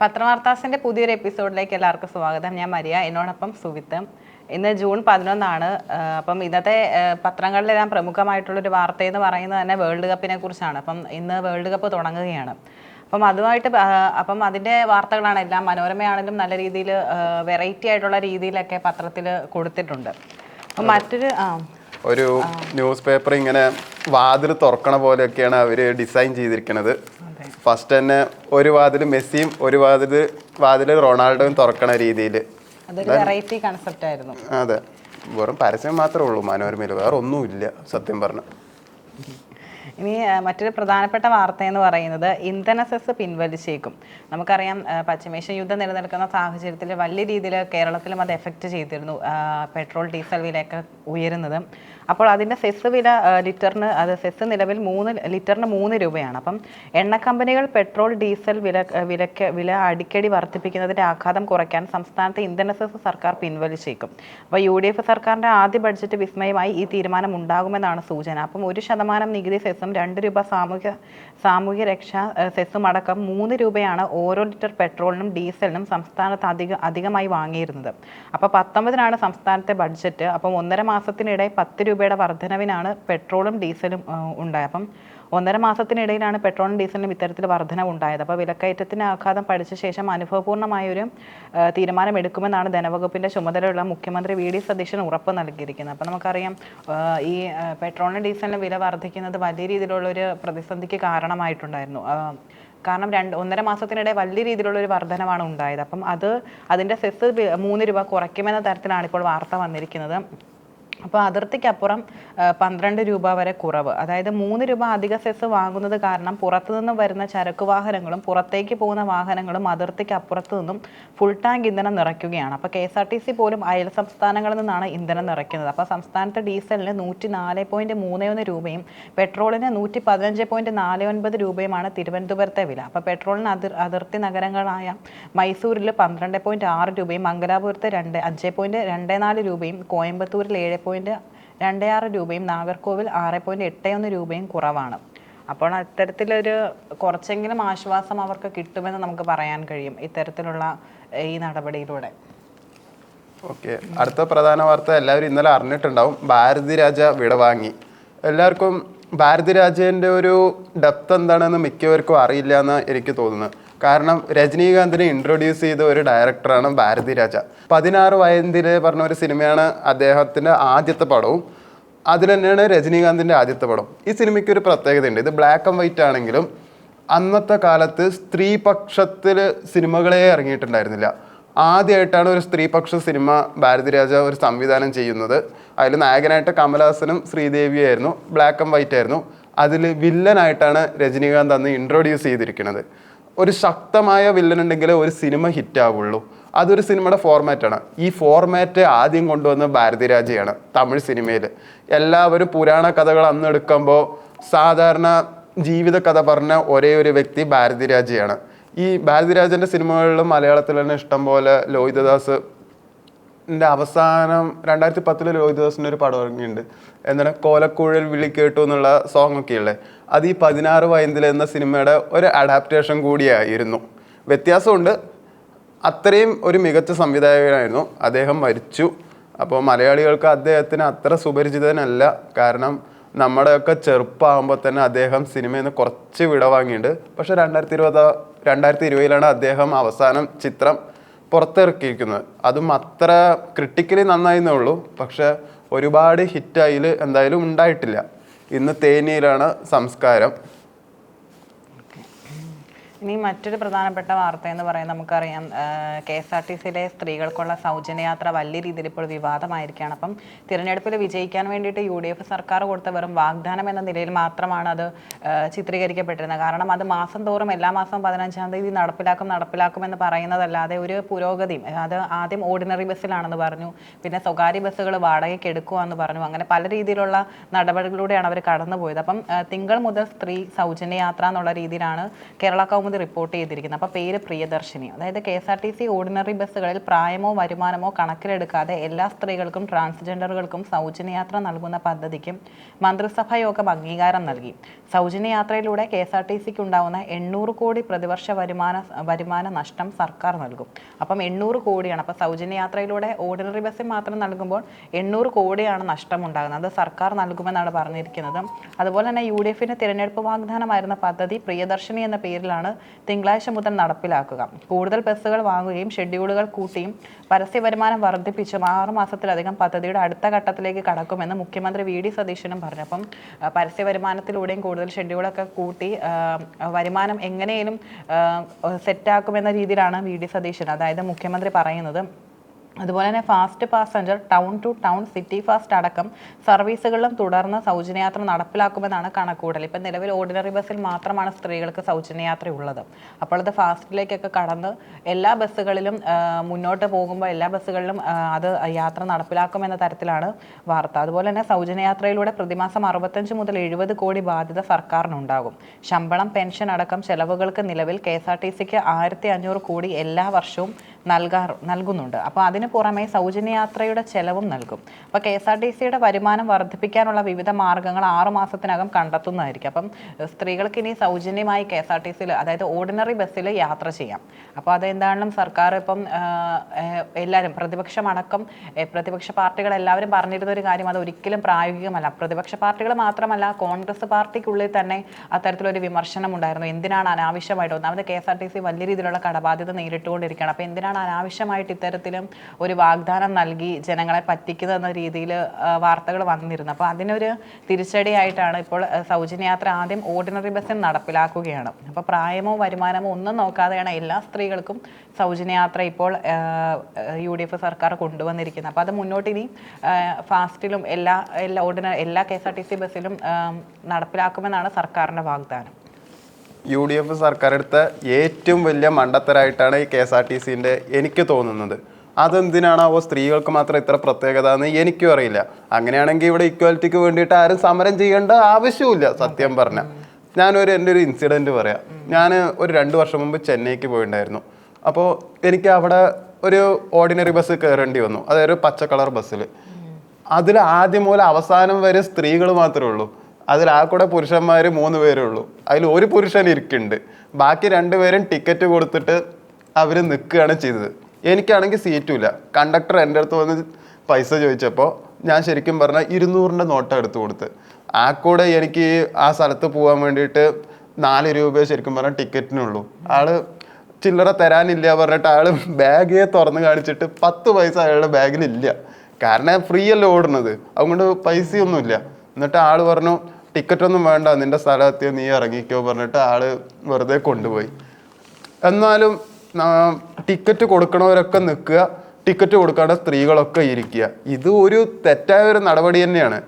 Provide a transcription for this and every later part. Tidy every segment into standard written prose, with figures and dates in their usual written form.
പത്രവാർത്താസിന്റെ പുതിയൊരു എപ്പിസോഡിലേക്ക് എല്ലാവർക്കും സ്വാഗതം. ഞാൻ മരിയ, എന്നോടൊപ്പം സുവിത്ത്. ഇന്ന് ജൂൺ 11 അപ്പം ഇന്നത്തെ പത്രങ്ങളിലെല്ലാം പ്രമുഖമായിട്ടുള്ളൊരു വാർത്തയെന്ന് പറയുന്നത് തന്നെ വേൾഡ് കപ്പിനെ കുറിച്ചാണ്. അപ്പം ഇന്ന് വേൾഡ് കപ്പ് തുടങ്ങുകയാണ്. അപ്പം അതിൻ്റെ വാർത്തകളാണ് എല്ലാം. മനോരമയാണെങ്കിലും നല്ല രീതിയിൽ വെറൈറ്റി ആയിട്ടുള്ള രീതിയിലൊക്കെ പത്രത്തിൽ കൊടുത്തിട്ടുണ്ട്. അപ്പം ഒരു ന്യൂസ് പേപ്പർ ഇങ്ങനെ വാതിൽ തുറക്കണ പോലെയൊക്കെയാണ് അവർ ഡിസൈൻ ചെയ്തിരിക്കുന്നത്. ഫസ്റ്റ് തന്നെ ഒരു വാതിൽ മെസ്സിയും ഒരു വാതിൽ റൊണാൾഡോയും തുറക്കണ രീതിയിൽ. വെറൈറ്റി കൺസെപ്റ്റ് ആയിരുന്നു. അതെ, വെറും പരസ്യം മാത്രമേ ഉള്ളൂ മനോരമയിൽ, വേറെ ഒന്നുമില്ല സത്യം പറഞ്ഞ. ഇനി മറ്റൊരു പ്രധാനപ്പെട്ട വാർത്ത എന്ന് പറയുന്നത് ഇന്ധന സെസ് പിൻവലിച്ചേക്കും. നമുക്കറിയാം, പശ്ചിമേഷ്യൻ യുദ്ധം നിലനിൽക്കുന്ന സാഹചര്യത്തിൽ വലിയ രീതിയിൽ കേരളത്തിലും അത് എഫക്റ്റ് ചെയ്തിരുന്നു, പെട്രോൾ ഡീസൽ വിലയൊക്കെ ഉയരുന്നത്. അപ്പോൾ അതിൻ്റെ സെസ് വില സെസ് നിലവിൽ ലിറ്ററിന് 3 രൂപയാണ്. അപ്പം എണ്ണ കമ്പനികൾ പെട്രോൾ ഡീസൽ വില അടിക്കടി വർദ്ധിപ്പിക്കുന്നതിൻ്റെ ആഘാതം കുറയ്ക്കാൻ സംസ്ഥാനത്തെ ഇന്ധന സെസ് സർക്കാർ പിൻവലിച്ചേക്കും. അപ്പോൾ UDF സർക്കാരിൻ്റെ ആദ്യ ബഡ്ജറ്റ് വിസ്മയമായി ഈ തീരുമാനം ഉണ്ടാകുമെന്നാണ് സൂചന. അപ്പം 1% നികുതി സെസ്സും 2 രൂപ സാമൂഹ്യ രക്ഷാ സെസ്സും അടക്കം 3 രൂപയാണ് ഓരോ ലിറ്റർ പെട്രോളിനും ഡീസലിനും സംസ്ഥാനത്ത് അധികമായി വാങ്ങിയിരുന്നത്. അപ്പോൾ 19 സംസ്ഥാനത്തെ ബഡ്ജറ്റ്. അപ്പം 1.5 മാസത്തിനിടെ 10 രൂപയുടെ വർധനവിനാണ് പെട്രോളും ഡീസലും ഉണ്ടായത്. അപ്പം 1.5 മാസത്തിനിടയിലാണ് പെട്രോളും ഡീസലിനും ഇത്തരത്തിൽ വർധനവ് ഉണ്ടായത്. അപ്പോൾ വിലക്കയറ്റത്തിന് ആഘാതം പഠിച്ച ശേഷം അനുഭവപൂർണ്ണമായൊരു തീരുമാനമെടുക്കുമെന്നാണ് ധനവകുപ്പിൻ്റെ ചുമതലയുള്ള മുഖ്യമന്ത്രി VD സതീശൻ ഉറപ്പ് നൽകിയിരിക്കുന്നത്. അപ്പോൾ നമുക്കറിയാം, ഈ പെട്രോളിനും ഡീസലിനും വില വർദ്ധിക്കുന്നത് വലിയ രീതിയിലുള്ളൊരു പ്രതിസന്ധിക്ക് കാരണമായിട്ടുണ്ടായിരുന്നു. കാരണം 1.5 മാസത്തിനിടെ വലിയ രീതിയിലുള്ളൊരു വർധനവാണ് ഉണ്ടായത്. അപ്പം അതിൻ്റെ സെസ് 3 രൂപ കുറയ്ക്കുമെന്ന തരത്തിലാണ് ഇപ്പോൾ വാർത്ത വന്നിരിക്കുന്നത്. അപ്പോൾ അതിർത്തിക്കപ്പുറം 12 രൂപ വരെ കുറവ്. അതായത് 3 രൂപ അധിക സെസ് വാങ്ങുന്നത് കാരണം പുറത്തുനിന്ന് വരുന്ന ചരക്ക് വാഹനങ്ങളും പുറത്തേക്ക് പോകുന്ന വാഹനങ്ങളും അതിർത്തിക്ക് അപ്പുറത്തു നിന്നും ഫുൾ ടാങ്ക് ഇന്ധനം നിറയ്ക്കുകയാണ്. അപ്പോൾ KSRTC പോലും അയൽ സംസ്ഥാനങ്ങളിൽ നിന്നാണ് ഇന്ധനം നിറയ്ക്കുന്നത്. അപ്പോൾ സംസ്ഥാനത്ത് ഡീസലിന് 104.31 രൂപയും പെട്രോളിന് 115.49 രൂപയുമാണ് തിരുവനന്തപുരത്തെ വില. അപ്പോൾ പെട്രോളിന് അതിർത്തി നഗരങ്ങളായ മൈസൂരിൽ 12.6 രൂപയും മംഗലാപുരത്ത് 5.24 രൂപയും കോയമ്പത്തൂരിൽ 7.26 രൂപയും നാഗർകോവിൽ 6.81 രൂപയും കുറവാണ്. അപ്പോൾ ഇത്തരത്തിലൊരു കുറച്ചെങ്കിലും ആശ്വാസം അവർക്ക് കിട്ടുമെന്ന് നമുക്ക് പറയാൻ കഴിയും ഇത്തരത്തിലുള്ള ഈ നടപടിയിലൂടെ. ഓക്കെ, അടുത്ത പ്രധാന വാർത്ത എല്ലാവരും ഇന്നലെ അറിഞ്ഞിട്ടുണ്ടാവും. ഭാരതി രാജ വിടവാങ്ങി. എല്ലാവർക്കും ഭാരതി രാജേൻ്റെ ഒരു ഡെപ്ത് എന്താണെന്ന് മിക്കവർക്കും അറിയില്ല എന്ന് എനിക്ക് തോന്നുന്നു. കാരണം രജനീകാന്തിനെ ഇൻട്രൊഡ്യൂസ് ചെയ്ത ഒരു ഡയറക്ടറാണ് ഭാരതി രാജ. 16 വയസ്സിൽ പറഞ്ഞ ഒരു സിനിമയാണ് അദ്ദേഹത്തിൻ്റെ ആദ്യത്തെ പടവും. അതിൽ തന്നെയാണ് രജനീകാന്തിൻ്റെ ആദ്യത്തെ പടം. ഈ സിനിമയ്ക്ക് ഒരു പ്രത്യേകതയുണ്ട്. ഇത് ബ്ലാക്ക് ആൻഡ് വൈറ്റ് ആണെങ്കിലും അന്നത്തെ കാലത്ത് സ്ത്രീപക്ഷത്തിൽ സിനിമകളെ ഇറങ്ങിയിട്ടുണ്ടായിരുന്നില്ല. ആദ്യമായിട്ടാണ് ഒരു സ്ത്രീപക്ഷ സിനിമ ഭാരതി രാജ ഒരു സംവിധാനം ചെയ്യുന്നത്. അതിൽ നായകനായിട്ട് കമലഹാസനും ശ്രീദേവിയായിരുന്നു. ബ്ലാക്ക് ആൻഡ് വൈറ്റ് ആയിരുന്നു. അതിൽ വില്ലനായിട്ടാണ് രജനീകാന്ത് അന്ന് ഇൻട്രൊഡ്യൂസ് ചെയ്തിരിക്കുന്നത്. ഒരു ശക്തമായ വില്ലൻ ഉണ്ടെങ്കിൽ ഒരു സിനിമ ഹിറ്റാവുള്ളൂ. അതൊരു സിനിമയുടെ ഫോർമാറ്റാണ്. ഈ ഫോർമാറ്റ് ആദ്യം കൊണ്ടുവന്ന ഭാരതി രാജയാണ് തമിഴ് സിനിമയിൽ. എല്ലാവരും പുരാണ കഥകൾ അന്ന് എടുക്കുമ്പോൾ സാധാരണ ജീവിത കഥ പറഞ്ഞ ഒരേ ഒരു വ്യക്തി ഭാരതി രാജയാണ്. ഈ ഭാരതി രാജൻ്റെ സിനിമകളിലും മലയാളത്തിൽ തന്നെ ഇഷ്ടം പോലെ ലോഹിതദാസിൻ്റെ അവസാനം 2010 ലോഹിതദാസിൻ്റെ ഒരു പടം ഇറങ്ങിയിട്ടുണ്ട്. എന്താണ് കോലക്കുഴൽ വിളി കേട്ടു എന്നുള്ള സോങ് ഒക്കെ ഉള്ളത്. അത് ഈ 16 വയസ്സിൽ എന്ന സിനിമയുടെ ഒരു അഡാപ്റ്റേഷൻ കൂടിയായിരുന്നു. വ്യത്യാസമുണ്ട്. അത്രയും ഒരു മികച്ച സംവിധായകനായിരുന്നു. അദ്ദേഹം മരിച്ചു. അപ്പോൾ മലയാളികൾക്ക് അദ്ദേഹത്തിന് അത്ര സുപരിചിതനല്ല. കാരണം നമ്മുടെയൊക്കെ ചെറുപ്പമാകുമ്പോൾ തന്നെ അദ്ദേഹം സിനിമയിൽ നിന്ന് കുറച്ച് വിടവാങ്ങിയിട്ടുണ്ട്. പക്ഷേ 2020 അദ്ദേഹം അവസാനം ചിത്രം പുറത്തിറക്കിയിരിക്കുന്നത്. അതും അത്ര ക്രിട്ടിക്കലി നന്നായിരുന്നേ ഉള്ളൂ. പക്ഷെ ഒരുപാട് ഹിറ്റായിൽ എന്തായാലും ഉണ്ടായിട്ടില്ല. ഇന്ന് തേനിയിലാണ് സംസ്കാരം. ഇനി മറ്റൊരു പ്രധാനപ്പെട്ട വാർത്ത എന്ന് പറയുന്നത്, നമുക്കറിയാം, KSRTCയിലെ സ്ത്രീകൾക്കുള്ള സൗജന്യയാത്ര വലിയ രീതിയിൽ ഇപ്പോൾ വിവാദമായിരിക്കുകയാണ്. അപ്പം തിരഞ്ഞെടുപ്പിൽ വിജയിക്കാൻ വേണ്ടിയിട്ട് UDF സർക്കാർ കൊടുത്ത വെറും വാഗ്ദാനം എന്ന നിലയിൽ മാത്രമാണ് അത് ചിത്രീകരിക്കപ്പെട്ടിരുന്നത്. കാരണം അത് മാസം തോറും എല്ലാ മാസവും 15-ാം തീയതി നടപ്പിലാക്കുമെന്ന് പറയുന്നതല്ലാതെ ഒരു പുരോഗതിയും, അത് ആദ്യം ഓർഡിനറി ബസ്സിലാണെന്ന് പറഞ്ഞു, പിന്നെ സ്വകാര്യ ബസ്സുകൾ വാടകയ്ക്ക് എടുക്കുമെന്ന് പറഞ്ഞു. അങ്ങനെ പല രീതിയിലുള്ള നടപടികളിലൂടെയാണ് അവർ കടന്നുപോയത്. അപ്പം തിങ്കൾ മുതൽ സ്ത്രീ സൗജന്യയാത്ര എന്നുള്ള രീതിയിലാണ് കേരള കൗമുദി കൂടി റിപ്പോർട്ട് ചെയ്തിരിക്കുന്നത്. അപ്പോൾ പേര് പ്രിയദർശിനി. അതായത് KSRTC ഓർഡിനറി ബസ്സുകളിൽ പ്രായമോ വരുമാനമോ കണക്കിലെടുക്കാതെ എല്ലാ സ്ത്രീകൾക്കും ട്രാൻസ്ജെൻഡറുകൾക്കും സൗജന്യയാത്ര നൽകുന്ന പദ്ധതിക്കും മന്ത്രിസഭാ യോഗം അംഗീകാരം നൽകി. സൗജന്യയാത്രയിലൂടെ KSRTCക്ക് ഉണ്ടാകുന്ന 800 കോടി പ്രതിവർഷ വരുമാന നഷ്ടം സർക്കാർ നൽകും. അപ്പം 800 കോടിയാണ്. അപ്പോൾ സൗജന്യയാത്രയിലൂടെ ഓർഡിനറി ബസ്സിൽ മാത്രം നൽകുമ്പോൾ 800 കോടിയാണ് നഷ്ടം ഉണ്ടാകുന്നത്. അത് സർക്കാർ നൽകുമെന്നാണ് പറഞ്ഞിരിക്കുന്നത്. അതുപോലെ തന്നെ UDFന്റെ തിരഞ്ഞെടുപ്പ് വാഗ്ദാനമായിരുന്ന പദ്ധതി പ്രിയദർശിനി എന്ന പേരിലാണ് തിങ്കളാഴ്ച മുതൽ നടപ്പിലാക്കുക. കൂടുതൽ ബസ്സുകൾ വാങ്ങുകയും ഷെഡ്യൂളുകൾ കൂട്ടിയും പരസ്യ വരുമാനം വർദ്ധിപ്പിച്ചും 6 മാസത്തിലധികം പദ്ധതിയുടെ അടുത്ത ഘട്ടത്തിലേക്ക് കടക്കുമെന്ന് മുഖ്യമന്ത്രി VD സതീശനും പറഞ്ഞു. അപ്പം പരസ്യ വരുമാനത്തിലൂടെയും കൂടുതൽ ഷെഡ്യൂളൊക്കെ കൂട്ടി വരുമാനം എങ്ങനെയും സെറ്റാക്കുമെന്ന രീതിയിലാണ് VD സതീശൻ, അതായത് മുഖ്യമന്ത്രി പറയുന്നത്. അതുപോലെ തന്നെ fast passenger, town to town, city fast അടക്കം സർവീസുകളിലും തുടർന്ന് സൗജന്യയാത്ര നടപ്പിലാക്കുമെന്നാണ് കണക്കൂടൽ. ഇപ്പം നിലവിൽ ഓർഡിനറി ബസ്സിൽ മാത്രമാണ് സ്ത്രീകൾക്ക് സൗജന്യയാത്ര ഉള്ളത്. അപ്പോൾ അത് ഫാസ്റ്റിലേക്കൊക്കെ കടന്ന് എല്ലാ ബസ്സുകളിലും മുന്നോട്ട് പോകുമ്പോൾ എല്ലാ ബസ്സുകളിലും അത് യാത്ര നടപ്പിലാക്കുമെന്ന തരത്തിലാണ് വാർത്ത. അതുപോലെ തന്നെ സൗജന്യയാത്രയിലൂടെ പ്രതിമാസം 65 മുതൽ 70 കോടി ബാധ്യത സർക്കാരിനുണ്ടാകും. ശമ്പളം, പെൻഷൻ അടക്കം ചെലവുകൾക്ക് നിലവിൽ KSRTCക്ക് 1500 കോടി എല്ലാ വർഷവും നൽകുന്നുണ്ട്. അപ്പോൾ അതിന് പുറമെ സൗജന്യയാത്രയുടെ ചെലവും നൽകും. അപ്പോൾ KSRTCയുടെ വരുമാനം വർദ്ധിപ്പിക്കാനുള്ള വിവിധ മാർഗ്ഗങ്ങൾ 6 മാസത്തിനകം കണ്ടെത്തുന്നതായിരിക്കും. അപ്പം സ്ത്രീകൾക്ക് ഇനി സൗജന്യമായി KSRTCയിൽ, അതായത് ഓർഡിനറി ബസ്സിൽ യാത്ര ചെയ്യാം. അപ്പോൾ അതെന്താണെങ്കിലും സർക്കാർ ഇപ്പം എല്ലാവരും പ്രതിപക്ഷമടക്കം പ്രതിപക്ഷ പാർട്ടികൾ എല്ലാവരും പറഞ്ഞിരുന്ന ഒരു കാര്യം അത് ഒരിക്കലും പ്രായോഗികമല്ല. പ്രതിപക്ഷ പാർട്ടികൾ മാത്രമല്ല, കോൺഗ്രസ് പാർട്ടിക്കുള്ളിൽ തന്നെ അത്തരത്തിലൊരു വിമർശനം ഉണ്ടായിരുന്നു. എന്തിനാണ് അനാവശ്യമായിട്ട്, ഒന്നാമത് KSRTC വലിയ രീതിയിലുള്ള കടബാധ്യത നേരിട്ടുകൊണ്ടിരിക്കുകയാണ്. അപ്പോൾ എന്തിനാണ് അനാവശ്യമായിട്ട് ഇത്തരത്തിലും ഒരു വാഗ്ദാനം നൽകി ജനങ്ങളെ പറ്റിക്കുന്ന രീതിയിൽ വാർത്തകൾ വന്നിരുന്നു. അപ്പോൾ അതിനൊരു തിരിച്ചടിയായിട്ടാണ് ഇപ്പോൾ സൗജന്യയാത്ര ആദ്യം ഓർഡിനറി ബസ്സിൽ നടപ്പിലാക്കുകയാണ്. അപ്പോൾ പ്രായമോ വരുമാനമോ ഒന്നും നോക്കാതെയാണ് എല്ലാ സ്ത്രീകൾക്കും സൗജന്യയാത്ര ഇപ്പോൾ UDF സർക്കാർ കൊണ്ടുവന്നിരിക്കുന്നത്. അപ്പോൾ അത് മുന്നോട്ട് ഇനി ഫാസ്റ്റിലും എല്ലാ KSRTC ബസ്സിലും നടപ്പിലാക്കുമെന്നാണ് സർക്കാരിൻ്റെ വാഗ്ദാനം. UDF സർക്കാർ എടുത്ത ഏറ്റവും വലിയ മണ്ടത്തരായിട്ടാണ് ഈ KSRTCൻ്റെ എനിക്ക് തോന്നുന്നത്. അതെന്തിനാണാവോ സ്ത്രീകൾക്ക് മാത്രം ഇത്ര പ്രത്യേകത എന്ന് എനിക്കും അറിയില്ല. അങ്ങനെയാണെങ്കിൽ ഇവിടെ ഇക്വാലിറ്റിക്ക് വേണ്ടിയിട്ട് ആരും സമരം ചെയ്യേണ്ട ആവശ്യമില്ല. സത്യം പറഞ്ഞാൽ എൻ്റെ ഒരു ഇൻസിഡൻറ്റ് പറയാം. ഞാൻ ഒരു 2 വർഷം മുമ്പ് ചെന്നൈക്ക് പോയിട്ടുണ്ടായിരുന്നു. അപ്പോൾ എനിക്ക് അവിടെ ഒരു ഓർഡിനറി ബസ് കയറേണ്ടി വന്നു. അതായത് ഒരു പച്ച കളർ ബസ്സിൽ. അതിൽ ആദ്യം മുതൽ അവസാനം വരെ സ്ത്രീകൾ മാത്രമേ ഉള്ളൂ. അതിൽ ആ കൂടെ പുരുഷന്മാർ 3 പേരേ ഉള്ളൂ. അതിൽ ഒരു പുരുഷൻ ഇരിക്കുന്നുണ്ട്, ബാക്കി 2 പേരും ടിക്കറ്റ് കൊടുത്തിട്ട് അവർ നിൽക്കുകയാണ് ചെയ്തത്. എനിക്കാണെങ്കിൽ സീറ്റുമില്ല. കണ്ടക്ടർ എൻ്റെ അടുത്ത് വന്ന് പൈസ ചോദിച്ചപ്പോൾ ഞാൻ ശരിക്കും പറഞ്ഞാൽ 200ൻ്റെ നോട്ട് എടുത്ത് കൊടുത്ത്. ആ കൂടെ എനിക്ക് ആ സ്ഥലത്ത് പോകാൻ വേണ്ടിയിട്ട് 4 രൂപ ശരിക്കും പറഞ്ഞാൽ ടിക്കറ്റിനുള്ളൂ. ആള് ചില്ലറ തരാനില്ല പറഞ്ഞിട്ട് ആള് ബാഗേ തുറന്ന് കാണിച്ചിട്ട് 10 പൈസ അയാളുടെ ബാഗിലില്ല. കാരണം ഫ്രീ അല്ലേ ഓടുന്നത്, അതുകൊണ്ട് പൈസയൊന്നുമില്ല. എന്നിട്ട് ആള് പറഞ്ഞു ടിക്കറ്റൊന്നും വേണ്ട, നിന്റെ സ്ഥലം എത്തിയോ നീ ഇറങ്ങിക്കോ പറഞ്ഞിട്ട് ആള് വെറുതെ കൊണ്ടുപോയി. എന്നാലും ടിക്കറ്റ് കൊടുക്കണവരൊക്കെ നിൽക്കുക, ടിക്കറ്റ് കൊടുക്കാതെ സ്ത്രീകളൊക്കെ ഇരിക്കുക. ഇത് ഒരു തെറ്റായ ഒരു നടപടി തന്നെയാണ്.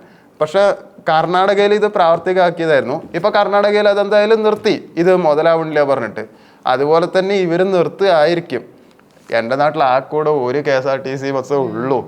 പക്ഷെ കർണാടകയിൽ ഇത് പ്രാവർത്തികമാക്കിയതായിരുന്നു. ഇപ്പൊ കർണാടകയിൽ അതെന്തായാലും നിർത്തി, ഇത് മുതലാവണില്ല പറഞ്ഞിട്ട്. അതുപോലെ തന്നെ ഇവരും നിർത്തുകയായിരിക്കും. എൻ്റെ നാട്ടിൽ ആ കൂടെ ഒരു KSRTC ബസ്സേ ഉള്ളൂ,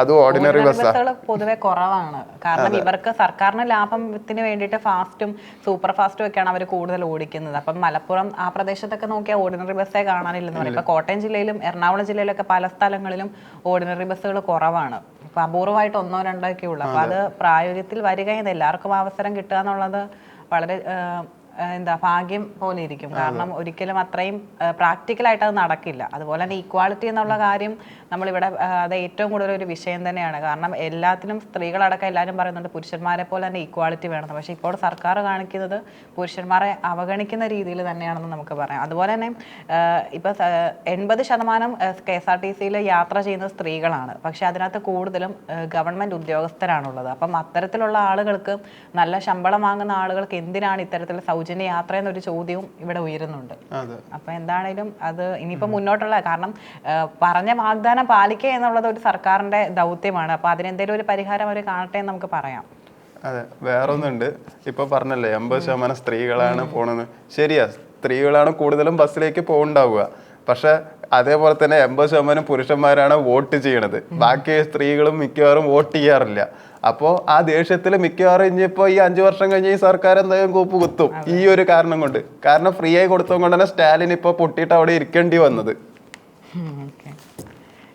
അത് ഓർഡിനറി ബസ്സാണ്. പൊതുവെ കുറവാണ്. കാരണം ഇവർക്ക് സർക്കാരിന് ലാഭത്തിന് വേണ്ടിയിട്ട് ഫാസ്റ്റും സൂപ്പർ ഫാസ്റ്റും ഒക്കെയാണ് അവർ കൂടുതൽ ഓടിക്കുന്നത്. അപ്പം മലപ്പുറം ആ പ്രദേശത്തൊക്കെ നോക്കിയാൽ ഓർഡിനറി ബസ്സേ കാണാനില്ലെന്ന് പറയും. ഇപ്പൊ കോട്ടയം ജില്ലയിലും എറണാകുളം ജില്ലയിലൊക്കെ പല സ്ഥലങ്ങളിലും ഓർഡിനറി ബസ്സുകൾ കുറവാണ്. അപ്പൊ അപൂർവമായിട്ട് 1-2 ഒക്കെ ഉള്ളു. അപ്പൊ അത് പ്രായോഗികത്തിൽ വരികയെന്ന് എല്ലാവർക്കും അവസരം കിട്ടുക എന്നുള്ളത് വളരെ ഭാഗ്യം പോലെ ഇരിക്കും. കാരണം ഒരിക്കലും അത്രയും പ്രാക്ടിക്കലായിട്ട് അത് നടക്കില്ല. അതുപോലെ തന്നെ ഈക്വാളിറ്റി എന്നുള്ള കാര്യം നമ്മളിവിടെ അത് ഏറ്റവും കൂടുതൽ ഒരു വിഷയം തന്നെയാണ്. കാരണം എല്ലാത്തിനും സ്ത്രീകളടക്കം എല്ലാവരും പറയുന്നുണ്ട് പുരുഷന്മാരെ പോലെ തന്നെ ഈക്വാളിറ്റി വേണം. പക്ഷേ ഇപ്പോൾ സർക്കാർ കാണിക്കുന്നത് പുരുഷന്മാരെ അവഗണിക്കുന്ന രീതിയിൽ തന്നെയാണെന്ന് നമുക്ക് പറയാം. അതുപോലെ തന്നെ ഇപ്പം 80% KSRTCയിൽ യാത്ര ചെയ്യുന്ന സ്ത്രീകളാണ്. പക്ഷെ അതിനകത്ത് കൂടുതലും ഗവൺമെൻറ് ഉദ്യോഗസ്ഥരാണുള്ളത്. അപ്പം അത്തരത്തിലുള്ള ആളുകൾക്ക്, നല്ല ശമ്പളം വാങ്ങുന്ന ആളുകൾക്ക് എന്തിനാണ് ഇത്തരത്തിൽ സൗജന്യ യാത്ര എന്നൊരു ചോദ്യവും ഇവിടെ ഉയരുന്നുണ്ട്. അപ്പൊ എന്താണേലും അത് ഇനിയിപ്പോ മുന്നോട്ടുള്ള, കാരണം പറഞ്ഞ വാഗ്ദാനം പാലിക്കുക എന്നുള്ളത് ഒരു സർക്കാരിന്റെ ദൗത്യമാണ്. അപ്പൊ അതിനെന്തെങ്കിലും ഒരു പരിഹാരം അവർ കാണട്ടെ എന്ന് നമുക്ക് പറയാം. അതെ, വേറൊന്നുണ്ട്. ഇപ്പൊ പറഞ്ഞല്ലേ 80% സ്ത്രീകളാണ് പോണെന്ന്. ശരിയാ, സ്ത്രീകളാണ് കൂടുതലും ബസ്സിലേക്ക് പോകുന്നുണ്ടാവുക. പക്ഷെ അതേപോലെ തന്നെ 80% പുരുഷന്മാരാണ് വോട്ട് ചെയ്യണത്. ബാക്കി സ്ത്രീകളും മിക്കവാറും വോട്ട് ചെയ്യാറില്ല. അപ്പോൾ ആ ദേഷ്യത്തിൽ മിക്കവാറും ഇനിയിപ്പോൾ ഈ 5 വർഷം കഴിഞ്ഞ് ഈ സർക്കാർ എന്തായാലും കൂപ്പ് കുത്തും ഈ ഒരു കാരണം കൊണ്ട്. കാരണം ഫ്രീ ആയി കൊടുത്തത് കൊണ്ട് തന്നെ സ്റ്റാലിൻ ഇപ്പോൾ പൊട്ടിയിട്ട് അവിടെ ഇരിക്കേണ്ടി വന്നത്.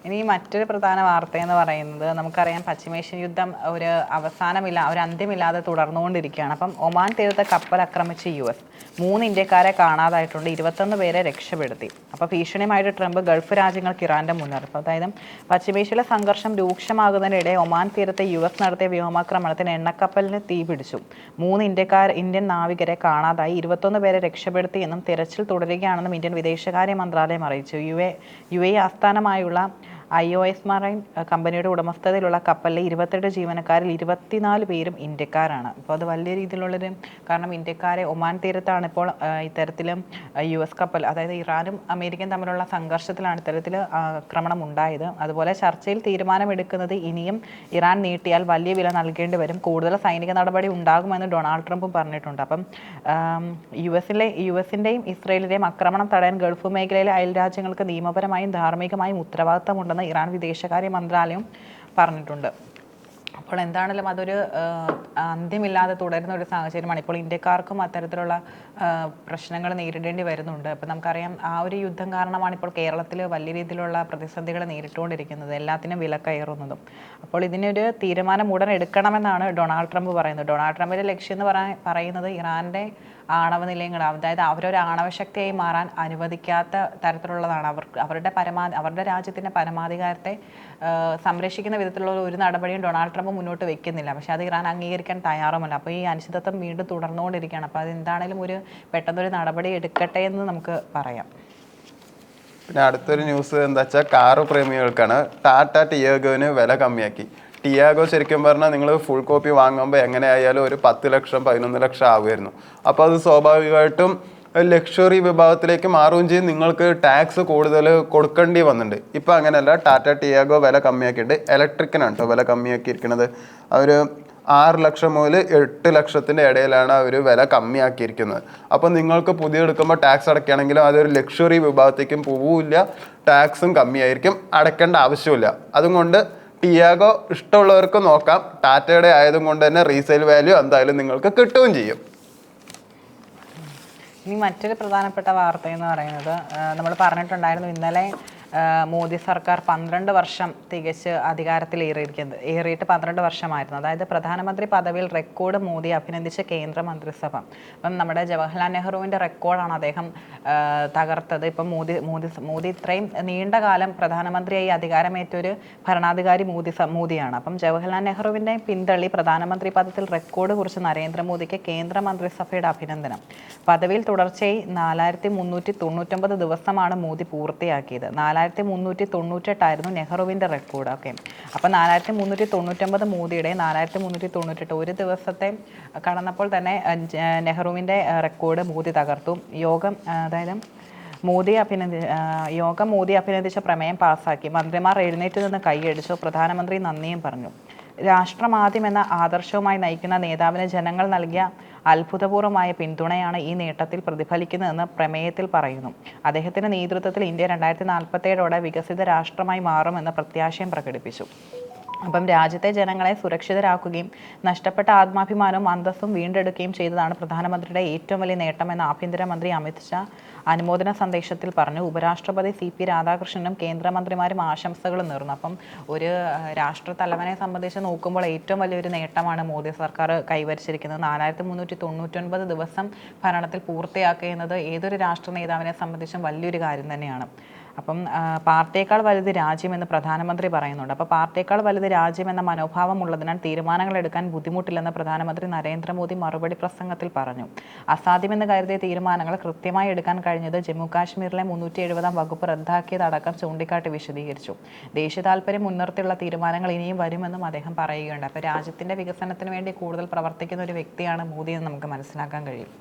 ഇനി മറ്റൊരു പ്രധാന വാർത്ത എന്ന് പറയുന്നത് നമുക്കറിയാം പശ്ചിമേഷ്യൻ യുദ്ധം ഒരു അന്ത്യമില്ലാതെ തുടർന്നുകൊണ്ടിരിക്കുകയാണ്. അപ്പം ഒമാൻ തീരത്തെ കപ്പൽ ആക്രമിച്ച് US 3 ഇന്ത്യക്കാരെ കാണാതായിട്ടുണ്ട്, 21 പേരെ രക്ഷപ്പെടുത്തി. അപ്പോൾ ഭീഷണിയുമായിട്ട് ട്രംപ് ഗൾഫ് രാജ്യങ്ങൾക്ക് ഇറാന്റെ മുന്നറിയിപ്പ്. അതായത് പശ്ചിമേഷ്യയിലെ സംഘർഷം രൂക്ഷമാകുന്നതിനിടെ ഒമാൻ തീരത്തെ US നടത്തിയ വ്യോമാക്രമണത്തിന് എണ്ണക്കപ്പലിന് തീപിടിച്ചു. 3 ഇന്ത്യൻ നാവികരെ കാണാതായി, 21 പേരെ രക്ഷപ്പെടുത്തിയെന്നും തിരച്ചിൽ തുടരുകയാണെന്നും ഇന്ത്യൻ വിദേശകാര്യ മന്ത്രാലയം അറിയിച്ചു. UAE ആസ്ഥാനമായുള്ള IOS മറൈൻ കമ്പനിയുടെ ഉടമസ്ഥതയിലുള്ള കപ്പലിലെ 28 ജീവനക്കാരിൽ 24 പേരും ഇന്ത്യക്കാരാണ്. അപ്പോൾ അത് വലിയ രീതിയിലുള്ളൊരു കാരണം ഇന്ത്യക്കാരെ ഒമാൻ തീരത്താണ് ഇപ്പോൾ ഇത്തരത്തിലും US കപ്പൽ, അതായത് ഇറാനും അമേരിക്കയും തമ്മിലുള്ള സംഘർഷത്തിലാണ് ഇത്തരത്തിൽ ആക്രമണം ഉണ്ടായത്. അതുപോലെ ചർച്ചയിൽ തീരുമാനമെടുക്കുന്നത് ഇനിയും ഇറാൻ നീട്ടിയാൽ വലിയ വില നൽകേണ്ടി വരും, കൂടുതൽ സൈനിക നടപടി ഉണ്ടാകുമെന്ന് ഡൊണാൾഡ് ട്രംപും പറഞ്ഞിട്ടുണ്ട്. അപ്പം യുഎസിൻ്റെയും ഇസ്രയേലിൻ്റെയും ആക്രമണം തടയാൻ ഗൾഫ് മേഖലയിലെ അയൽ രാജ്യങ്ങൾക്ക് നിയമപരമായും ധാർമ്മികമായും ഉത്തരവാദിത്തമുണ്ടെന്ന് ഇറാൻ വിദേശകാര്യ മന്ത്രാലയം പറഞ്ഞിട്ടുണ്ട്. അപ്പോൾ എന്താണെങ്കിലും അതൊരു അന്ത്യമില്ലാതെ തുടരുന്ന ഒരു സാഹചര്യമാണ്. ഇപ്പോൾ ഇന്ത്യക്കാർക്കും അത്തരത്തിലുള്ള പ്രശ്നങ്ങൾ നേരിടേണ്ടി വരുന്നുണ്ട്. അപ്പോൾ നമുക്കറിയാം ആ ഒരു യുദ്ധം കാരണമാണ് ഇപ്പോൾ കേരളത്തിൽ വലിയ രീതിയിലുള്ള പ്രതിസന്ധികൾ നേരിട്ടുകൊണ്ടിരിക്കുന്നത്, എല്ലാത്തിനും വില കയറുന്നതും. അപ്പോൾ ഇതിനൊരു തീരുമാനം ഉടൻ എടുക്കണമെന്നാണ് ഡൊണാൾഡ് ട്രംപ് പറയുന്നത്. ഡൊണാൾഡ് ട്രംപിൻ്റെ ലക്ഷ്യം എന്ന് പറയുന്നത് ഇറാൻ്റെ ആണവ നിലയങ്ങൾ, അതായത് അവരൊരു ആണവശക്തിയായി മാറാൻ അനുവദിക്കാത്ത തരത്തിലുള്ളതാണ്. അവരുടെ രാജ്യത്തിൻ്റെ പരമാധികാരത്തെ സംരക്ഷിക്കുന്ന വിധത്തിലുള്ള ഒരു നടപടിയും ഡൊണാൾഡ് ട്രംപ് മുന്നോട്ട് വെക്കുന്നില്ല. പക്ഷേ അത് ഇറാൻ അംഗീകരിക്കാൻ തയ്യാറുമല്ല. അപ്പോൾ ഈ അനിശ്ചിതത്വം വീണ്ടും തുടർന്നുകൊണ്ടിരിക്കുകയാണ്. അപ്പോൾ അതെന്താണെങ്കിലും പെട്ടെന്നൊരു നടപടി എടുക്കട്ടെ എന്ന് നമുക്ക് പറയാം. പിന്നെ അടുത്തൊരു ന്യൂസ് എന്താ വെച്ചാൽ കാറ് പ്രേമികൾക്കാണ്. ടാറ്റ ടിയാഗോന് വില കമ്മിയാക്കി. ടിയാഗോ ശരിക്കും പറഞ്ഞാൽ നിങ്ങൾ ഫുൾ കോപ്പി വാങ്ങുമ്പോൾ എങ്ങനെയായാലും ഒരു 10 ലക്ഷം 11 ലക്ഷം ആവുമായിരുന്നു. അപ്പോൾ അത് സ്വാഭാവികമായിട്ടും ലക്ഷറി വിഭാഗത്തിലേക്ക് മാറുകയും ചെയ്യും, നിങ്ങൾക്ക് ടാക്സ് കൂടുതൽ കൊടുക്കേണ്ടി വന്നിട്ടുണ്ട്. ഇപ്പോൾ അങ്ങനെയല്ല, ടാറ്റ ടിയാഗോ വില കമ്മിയാക്കിയിട്ട് ഇലക്ട്രിക്കിനാണ് കേട്ടോ വില കമ്മിയാക്കിയിരിക്കുന്നത്. അവർ 6 ലക്ഷം മുതൽ 8 ലക്ഷത്തിൻ്റെ ഇടയിലാണ് അവർ വില കമ്മിയാക്കിയിരിക്കുന്നത്. അപ്പോൾ നിങ്ങൾക്ക് പുതിയ എടുക്കുമ്പോൾ ടാക്സ് അടയ്ക്കുകയാണെങ്കിലും അതൊരു ലക്ഷറി വിഭാഗത്തേക്കും പോവില്ല, ടാക്സും കമ്മിയായിരിക്കും, അടയ്ക്കേണ്ട ആവശ്യമില്ല. അതുകൊണ്ട് ടിയാഗോ ഇഷ്ടമുള്ളവർക്ക് നോക്കാം. ടാറ്റയുടെ ആയതും കൊണ്ട് തന്നെ റീസെയിൽ വാല്യൂ എന്തായാലും നിങ്ങൾക്ക് കിട്ടുകയും ചെയ്യും. ഇനി മറ്റൊരു പ്രധാനപ്പെട്ട വാർത്ത എന്ന് പറയുന്നത് നമ്മൾ പറഞ്ഞിട്ടുണ്ടായിരുന്നു ഇന്നലെ മോദി സർക്കാർ 12 വർഷം തികച്ച് ഏറിയിട്ട് 12 വർഷമായിരുന്നു. അതായത് പ്രധാനമന്ത്രി പദവിയിൽ റെക്കോർഡ് മോദി അഭിനന്ദിച്ച കേന്ദ്ര മന്ത്രിസഭ. അപ്പം നമ്മുടെ ജവഹർലാൽ നെഹ്റുവിൻ്റെ റെക്കോർഡാണ് അദ്ദേഹം തകർത്തത്. ഇപ്പം മോദി ഇത്രയും നീണ്ട കാലം പ്രധാനമന്ത്രിയായി അധികാരമേറ്റൊരു ഭരണാധികാരി മോദിയാണ്. അപ്പം ജവഹർലാൽ നെഹ്റുവിൻ്റെ പിന്തള്ളി പ്രധാനമന്ത്രി പദത്തിൽ റെക്കോർഡ് കുറിച്ച് നരേന്ദ്രമോദിക്ക് കേന്ദ്ര മന്ത്രിസഭയുടെ അഭിനന്ദനം. പദവിയിൽ തുടർച്ചയായി 4399 ദിവസമാണ് മോദി പൂർത്തിയാക്കിയത്. 4398 നെഹ്റുവിൻ്റെ റെക്കോർഡ്. ഓക്കെ, അപ്പം 4399 മോദിയുടെ 4398 ഒരു ദിവസത്തെ കടന്നപ്പോൾ തന്നെ നെഹ്റുവിൻ്റെ റെക്കോർഡ് മോദി തകർത്തു. അതായത് മോദി അഭിനന്ദിച്ച പ്രമേയം പാസ്സാക്കി. മന്ത്രിമാർ എഴുന്നേറ്റ് നിന്ന് കൈയടിച്ചു. പ്രധാനമന്ത്രി നന്ദിയും പറഞ്ഞു. രാഷ്ട്രമാദ്യം എന്ന ആദർശവുമായി നയിക്കുന്ന നേതാവിന് ജനങ്ങൾ നൽകിയ അത്ഭുതപൂർവമായ പിന്തുണയാണ് ഈ നേട്ടത്തിൽ പ്രതിഫലിക്കുന്നതെന്ന് പ്രമേയത്തിൽ പറയുന്നു. അദ്ദേഹത്തിന്റെ നേതൃത്വത്തിൽ ഇന്ത്യ 2047 വികസിത രാഷ്ട്രമായി മാറുമെന്ന് പ്രത്യാശയും പ്രകടിപ്പിച്ചു. അപ്പം രാജ്യത്തെ ജനങ്ങളെ സുരക്ഷിതരാക്കുകയും നഷ്ടപ്പെട്ട ആത്മാഭിമാനവും അന്തസ്സും വീണ്ടെടുക്കുകയും ചെയ്തതാണ് പ്രധാനമന്ത്രിയുടെ ഏറ്റവും വലിയ നേട്ടമെന്ന് ആഭ്യന്തരമന്ത്രി അമിത് ഷാ അനുമോദന സന്ദേശത്തിൽ പറഞ്ഞു. ഉപരാഷ്ട്രപതി CP രാധാകൃഷ്ണനും കേന്ദ്രമന്ത്രിമാരും ആശംസകൾ നേർന്നു. അപ്പം ഒരു രാഷ്ട്രത്തലവനെ സംബന്ധിച്ച് നോക്കുമ്പോൾ ഏറ്റവും വലിയൊരു നേട്ടമാണ് മോദി സർക്കാർ കൈവരിച്ചിരിക്കുന്നത്. 4399 ദിവസം ഭരണത്തിൽ പൂർത്തിയാക്കുക എന്നത് ഏതൊരു രാഷ്ട്ര നേതാവിനെ സംബന്ധിച്ചും വലിയൊരു കാര്യം തന്നെയാണ്. അപ്പം പാർട്ടിയേക്കാൾ വലുത് രാജ്യമെന്ന് പ്രധാനമന്ത്രി പറയുന്നുണ്ട്. അപ്പോൾ പാർട്ടിയേക്കാൾ വലുത് രാജ്യമെന്ന മനോഭാവം ഉള്ളതിനാൽ തീരുമാനങ്ങൾ എടുക്കാൻ ബുദ്ധിമുട്ടില്ലെന്ന് പ്രധാനമന്ത്രി നരേന്ദ്രമോദി മറുപടി പ്രസംഗത്തിൽ പറഞ്ഞു. അസാധ്യമെന്ന് കരുതിയ തീരുമാനങ്ങൾ കൃത്യമായി എടുക്കാൻ കഴിഞ്ഞത് ജമ്മു കാശ്മീരിലെ 370 വകുപ്പ് റദ്ദാക്കിയതടക്കം ചൂണ്ടിക്കാട്ടി വിശദീകരിച്ചു. ദേശീയ താൽപര്യം മുൻനിർത്തിയുള്ള തീരുമാനങ്ങൾ ഇനിയും വരുമെന്നും അദ്ദേഹം പറയുകയുണ്ട്. അപ്പോൾ രാജ്യത്തിൻ്റെ വികസനത്തിന് വേണ്ടി കൂടുതൽ പ്രവർത്തിക്കുന്ന ഒരു വ്യക്തിയാണ് മോദി എന്ന് നമുക്ക് മനസ്സിലാക്കാൻ കഴിയും.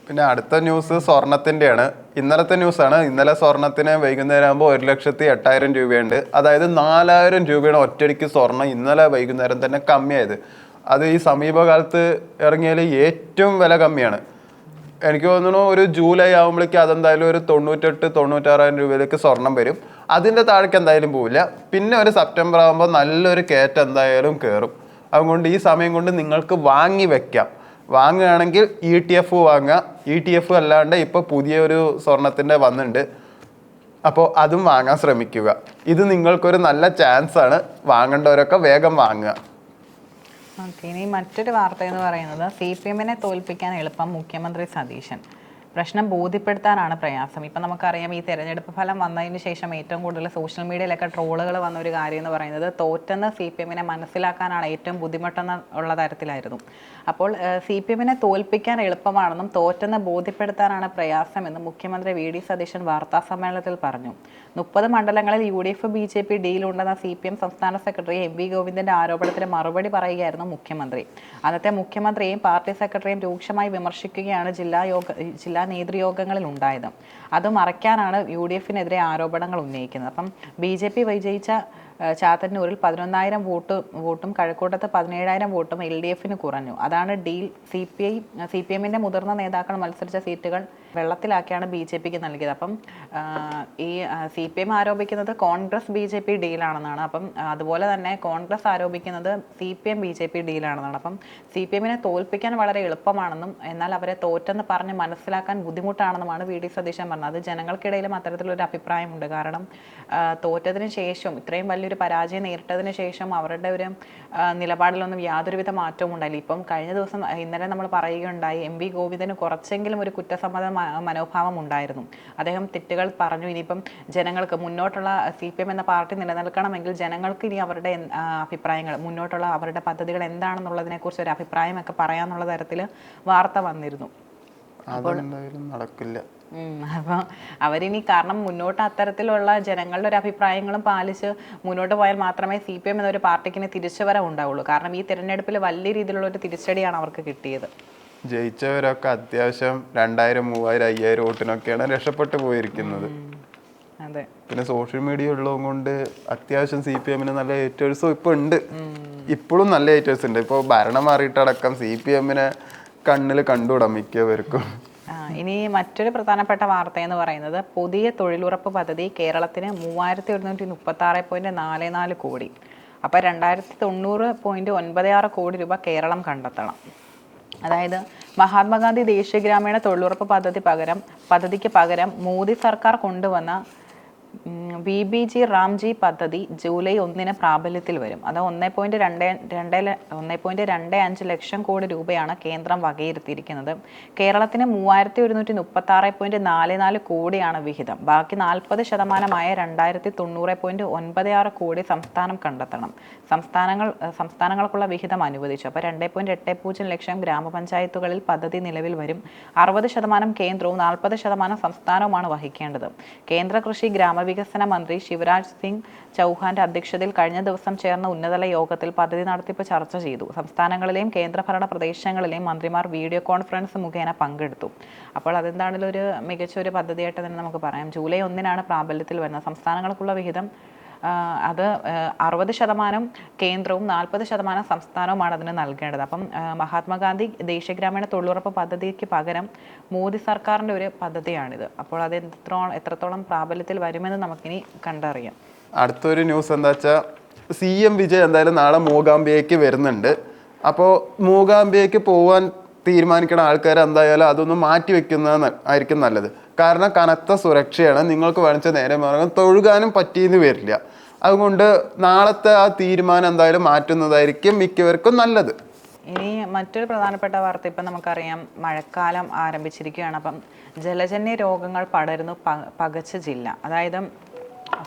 പിന്നെ അടുത്ത ന്യൂസ് സ്വർണത്തിൻ്റെയാണ്. ഇന്നലത്തെ ന്യൂസാണ്. ഇന്നലെ സ്വർണത്തിന് വൈകുന്നേരം ആകുമ്പോൾ 1,08,000 രൂപയുണ്ട്. അതായത് 4,000 രൂപയുടെ ഒറ്റയടിക്ക് സ്വർണം ഇന്നലെ വൈകുന്നേരം തന്നെ കമ്മിയായത്. അത് ഈ സമീപകാലത്ത് ഇറങ്ങിയതിൽ ഏറ്റവും വില കമ്മിയാണ്. എനിക്ക് തോന്നുന്നു ഒരു ജൂലൈ ആകുമ്പോഴേക്കും അതെന്തായാലും ഒരു 98,000-96,000 രൂപയിലേക്ക് സ്വർണം വരും. അതിൻ്റെ താഴേക്ക് എന്തായാലും പോവില്ല. പിന്നെ ഒരു സെപ്റ്റംബർ ആകുമ്പോൾ നല്ലൊരു കയറ്റം എന്തായാലും കയറും. അതുകൊണ്ട് ഈ സമയം കൊണ്ട് നിങ്ങൾക്ക് വാങ്ങി വെക്കാം. വാങ്ങുകയാണെങ്കിൽ ETF വാങ്ങുക. ETF അല്ലാണ്ട് ഇപ്പോൾ പുതിയൊരു സ്വർണത്തിൻ്റെ വന്നിട്ടുണ്ട്, അപ്പോൾ അതും വാങ്ങാൻ ശ്രമിക്കുക. ഇത് നിങ്ങൾക്കൊരു നല്ല ചാൻസ് ആണ്. വാങ്ങേണ്ടവരൊക്കെ വേഗം വാങ്ങുക. ഓക്കെ, ഇനി മറ്റൊരു വാർത്ത എന്ന് പറയുന്നത് CPM-നെ തോൽപ്പിക്കാൻ എളുപ്പം മുഖ്യമന്ത്രി സതീശൻ. പ്രശ്നം ബോധ്യപ്പെടുത്താനാണ് പ്രയാസം. ഇപ്പം നമുക്കറിയാം, ഈ തെരഞ്ഞെടുപ്പ് ഫലം വന്നതിന് ശേഷം ഏറ്റവും കൂടുതൽ സോഷ്യൽ മീഡിയയിലൊക്കെ ട്രോളുകൾ വന്ന ഒരു കാര്യം എന്ന് പറയുന്നത് തോറ്റെന്ന് CPM-നെ മനസ്സിലാക്കാനാണ് ഏറ്റവും ബുദ്ധിമുട്ടെന്ന് ഉള്ള തരത്തിലായിരുന്നു. അപ്പോൾ CPM-നെ തോൽപ്പിക്കാൻ എളുപ്പമാണെന്നും തോറ്റെന്ന് ബോധ്യപ്പെടുത്താനാണ് പ്രയാസമെന്നും മുഖ്യമന്ത്രി VD സതീശൻ വാർത്താ സമ്മേളനത്തിൽ പറഞ്ഞു. 30 മണ്ഡലങ്ങളിൽ UDF BJP ഡീലുണ്ടെന്ന CPM സംസ്ഥാന സെക്രട്ടറി MV ഗോവിന്ദന്റെ ആരോപണത്തിന് മറുപടി പറയുകയായിരുന്നു മുഖ്യമന്ത്രി. അന്നത്തെ മുഖ്യമന്ത്രിയെയും പാർട്ടി സെക്രട്ടറിയും രൂക്ഷമായി വിമർശിക്കുകയാണ് ജില്ലാ നേതൃയോഗങ്ങളിൽ ഉണ്ടായത്. അത് മറയ്ക്കാനാണ് UDF-നെതിരെ ആരോപണങ്ങൾ ഉന്നയിക്കുന്നത്. അപ്പം BJP വിജയിച്ച ചാത്തന്നൂരിൽ 11,000 വോട്ടും കഴക്കൂട്ടത്ത് 17,000 വോട്ടും LDF-ന് കുറഞ്ഞു. അതാണ് ഡീൽ. CPM-ന്റെ മുതിർന്ന നേതാക്കൾ മത്സരിച്ച സീറ്റുകൾ വെള്ളത്തിലാക്കിയാണ് BJP-ക്ക് നൽകിയത്. അപ്പം ഈ CPM ആരോപിക്കുന്നത് കോൺഗ്രസ് BJP ഡീലാണെന്നാണ്. അപ്പം അതുപോലെ തന്നെ കോൺഗ്രസ് ആരോപിക്കുന്നത് CPM BJP ഡീലാണെന്നാണ്. അപ്പം CPM-നെ തോൽപ്പിക്കാൻ വളരെ എളുപ്പമാണെന്നും എന്നാൽ അവരെ തോറ്റെന്ന് പറഞ്ഞ് മനസ്സിലാക്കാൻ ബുദ്ധിമുട്ടാണെന്നുമാണ് VD സതീശൻ പറഞ്ഞത്. അത് ജനങ്ങൾക്കിടയിലും അത്തരത്തിലൊരു അഭിപ്രായമുണ്ട്. കാരണം തോറ്റതിന് ശേഷം, ഇത്രയും വലിയൊരു പരാജയം നേരിട്ടതിന് ശേഷം അവരുടെ ഒരു നിലപാടിലൊന്നും യാതൊരുവിധ മാറ്റവും ഉണ്ടായില്ല. ഇപ്പം കഴിഞ്ഞ ദിവസം ഇന്നലെ നമ്മൾ പറയുകയുണ്ടായി, MV ഗോവിന്ദന് കുറച്ചെങ്കിലും ഒരു കുറ്റസമ്മത മനോഭാവം ഉണ്ടായിരുന്നു. അദ്ദേഹം തെറ്റുകൾ പറഞ്ഞു. ഇനിയിപ്പം ജനങ്ങൾക്ക് മുന്നോട്ടുള്ള CPM എന്ന പാർട്ടി നിലനിൽക്കണമെങ്കിൽ ജനങ്ങൾക്ക് ഇനി അവരുടെ അഭിപ്രായങ്ങൾ, മുന്നോട്ടുള്ള അവരുടെ പദ്ധതികൾ എന്താണെന്നുള്ളതിനെ കുറിച്ച് ഒരു അഭിപ്രായമൊക്കെ പറയാന്നുള്ള തരത്തിൽ വാർത്ത വന്നിരുന്നു. നടക്കില്ല. അപ്പോൾ അവരിനി, കാരണം മുന്നോട്ട് അത്തരത്തിലുള്ള ജനങ്ങളുടെ ഒരു അഭിപ്രായങ്ങളും പാലിച്ച് മുന്നോട്ട് പോയാൽ മാത്രമേ CPM എന്നൊരു പാർട്ടിക്ക് തിരിച്ചുവരവ് ഉണ്ടാവുള്ളൂ. കാരണം ഈ തിരഞ്ഞെടുപ്പിൽ വലിയ രീതിയിലുള്ള ഒരു തിരിച്ചടിയാണ് അവർക്ക് കിട്ടിയത്. ജയിച്ചവരൊക്കെ അത്യാവശ്യം 2,000, 3,000, 5,000 വോട്ടിനൊക്കെയാണ് രക്ഷപ്പെട്ടു പോയിരിക്കുന്നത്. അതെ. പിന്നെ സോഷ്യൽ മീഡിയ ഉള്ളത് കൊണ്ട് അത്യാവശ്യം CPM-ന് നല്ല ഹേറ്റേഴ്സും ഇപ്പൊ ഉണ്ട്. ഇപ്പോഴും നല്ല ഹേറ്റേഴ്സ് ഉണ്ട്. ഇപ്പോൾ ഭരണം മാറിയിട്ടടക്കം CPM-നെ കണ്ണിൽ കണ്ടുകൂടാം മിക്കവർക്കും. ഇനി മറ്റൊരു പ്രധാനപ്പെട്ട വാർത്ത എന്ന് പറയുന്നത് പുതിയ തൊഴിലുറപ്പ് പദ്ധതി കേരളത്തിന് 3,136.44 കോടി. അപ്പോൾ 2,090.96 കോടി രൂപ കേരളം കണ്ടെത്തണം. അതായത് മഹാത്മാഗാന്ധി ദേശീയ ഗ്രാമീണ തൊഴിലുറപ്പ് പദ്ധതിക്ക് പകരം മോദി സർക്കാർ കൊണ്ടുവന്ന VBG റാംജി പദ്ധതി ജൂലൈ 1 പ്രാബല്യത്തിൽ വരും. അത് 1.25 ലക്ഷം കോടി രൂപയാണ് കേന്ദ്രം വകയിരുത്തിയിരിക്കുന്നത്. കേരളത്തിന് 3,136.44 കോടിയാണ് വിഹിതം. ബാക്കി 40% 2,090.96 കോടി സംസ്ഥാനം കണ്ടെത്തണം. സംസ്ഥാനങ്ങൾക്കുള്ള വിഹിതം അനുവദിച്ചു. അപ്പോൾ 2.80 ലക്ഷം ഗ്രാമപഞ്ചായത്തുകളിൽ പദ്ധതി നിലവിൽ വരും. 60% കേന്ദ്രവും 40% സംസ്ഥാനവുമാണ് വഹിക്കേണ്ടത്. കേന്ദ്ര കൃഷി ഗ്രാമവികസന മന്ത്രി ശിവരാജ് സിംഗ് ചൗഹാന്റെ അധ്യക്ഷതയിൽ കഴിഞ്ഞ ദിവസം ചേർന്ന ഉന്നതതല യോഗത്തിൽ പദ്ധതി നടത്തിപ്പ് ചർച്ച ചെയ്തു. സംസ്ഥാനങ്ങളിലെയും കേന്ദ്രഭരണ പ്രദേശങ്ങളിലെയും മന്ത്രിമാർ വീഡിയോ കോൺഫറൻസ് മുഖേന പങ്കെടുത്തു. അപ്പോൾ അതെന്താണെങ്കിലും ഒരു മികച്ചൊരു പദ്ധതിയായിട്ട് തന്നെ നമുക്ക് പറയാം. ജൂലൈ 1 പ്രാബല്യത്തിൽ വരുന്നത്. സംസ്ഥാനങ്ങൾക്കുള്ള വിഹിതം അത് 60% കേന്ദ്രവും 40% സംസ്ഥാനവുമാണ് അതിന് നൽകേണ്ടത്. അപ്പം മഹാത്മാഗാന്ധി ദേശീയ ഗ്രാമീണ തൊഴിലുറപ്പ് പദ്ധതിക്ക് പകരം മോദി സർക്കാരിൻ്റെ ഒരു പദ്ധതിയാണിത്. അപ്പോൾ അത് എത്രത്തോളം പ്രാബല്യത്തിൽ വരുമെന്ന് നമുക്കിനി കണ്ടറിയാം. അടുത്തൊരു ന്യൂസ് എന്താ വെച്ചാൽ CM വിജയ് എന്തായാലും നാളെ മൂകാംബിയയ്ക്ക് വരുന്നുണ്ട്. അപ്പോൾ മൂകാംബിയയ്ക്ക് പോകാൻ തീരുമാനിക്കുന്ന ആൾക്കാർ എന്തായാലും അതൊന്ന് മാറ്റി വെക്കുന്നത് ആയിരിക്കും നല്ലത്. കാരണം കനത്ത സുരക്ഷയാണ്. നിങ്ങൾക്ക് വേണിച്ച നേരെ മാർഗം തൊഴുകാനും പറ്റിയെന്ന് വരില്ല. അതുകൊണ്ട് നാളത്തെ ആ തീരുമാനം എന്തായാലും മാറ്റുന്നതായിരിക്കും മിക്കവർക്കും നല്ലത്. ഇനി മറ്റൊരു പ്രധാനപ്പെട്ട വാർത്ത, ഇപ്പം നമുക്കറിയാം മഴക്കാലം ആരംഭിച്ചിരിക്കുകയാണ്. അപ്പം ജലജന്യ രോഗങ്ങൾ പടരുന്നു പകച്ച ജില്ല. അതായത്